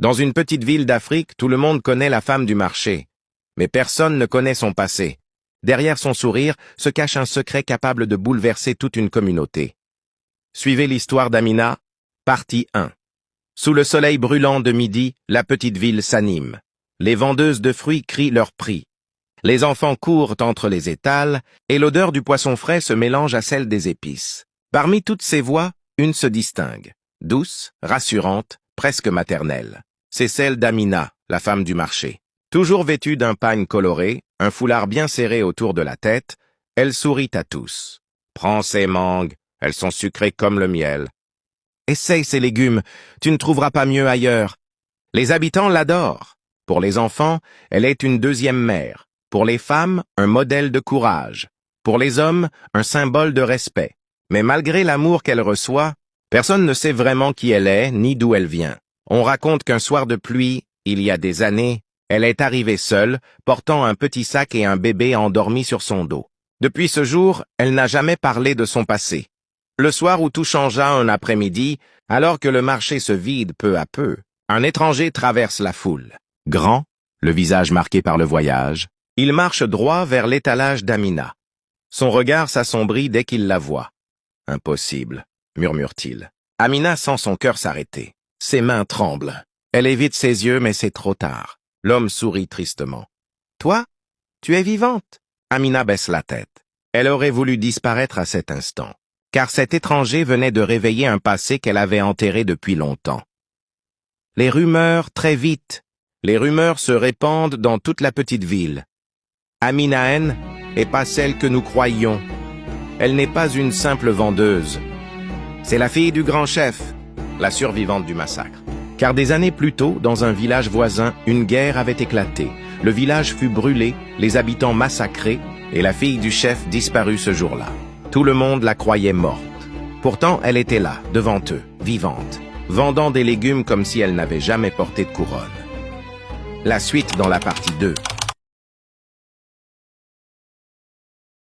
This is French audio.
Dans une petite ville d'Afrique, tout le monde connaît la femme du marché. Mais personne ne connaît son passé. Derrière son sourire se cache un secret capable de bouleverser toute une communauté. Suivez l'histoire d'Amina, partie 1. Sous le soleil brûlant de midi, la petite ville s'anime. Les vendeuses de fruits crient leur prix. Les enfants courent entre les étals et l'odeur du poisson frais se mélange à celle des épices. Parmi toutes ces voix, une se distingue. Douce, rassurante, presque maternelle. C'est celle d'Amina, la femme du marché. Toujours vêtue d'un pagne coloré, un foulard bien serré autour de la tête, elle sourit à tous. Prends ces mangues, elles sont sucrées comme le miel. Essaye ces légumes, tu ne trouveras pas mieux ailleurs. Les habitants l'adorent. Pour les enfants, elle est une deuxième mère. Pour les femmes, un modèle de courage. Pour les hommes, un symbole de respect. Mais malgré l'amour qu'elle reçoit, personne ne sait vraiment qui elle est ni d'où elle vient. On raconte qu'un soir de pluie, il y a des années, elle est arrivée seule, portant un petit sac et un bébé endormi sur son dos. Depuis ce jour, elle n'a jamais parlé de son passé. Le soir où tout changea un après-midi, alors que le marché se vide peu à peu, un étranger traverse la foule. Grand, le visage marqué par le voyage, il marche droit vers l'étalage d'Amina. Son regard s'assombrit dès qu'il la voit. « Impossible », murmure-t-il. Amina sent son cœur s'arrêter. Ses mains tremblent. Elle évite ses yeux, mais c'est trop tard. L'homme sourit tristement. « Toi, tu es vivante ?» Amina baisse la tête. Elle aurait voulu disparaître à cet instant, car cet étranger venait de réveiller un passé qu'elle avait enterré depuis longtemps. Les rumeurs, très vite, les rumeurs se répandent dans toute la petite ville. Aminaen n'est pas celle que nous croyions. Elle n'est pas une simple vendeuse. C'est la fille du grand chef, la survivante du massacre. Car des années plus tôt, dans un village voisin, une guerre avait éclaté. Le village fut brûlé, les habitants massacrés, et la fille du chef disparut ce jour-là. Tout le monde la croyait morte. Pourtant, elle était là, devant eux, vivante, vendant des légumes comme si elle n'avait jamais porté de couronne. La suite dans la partie 2.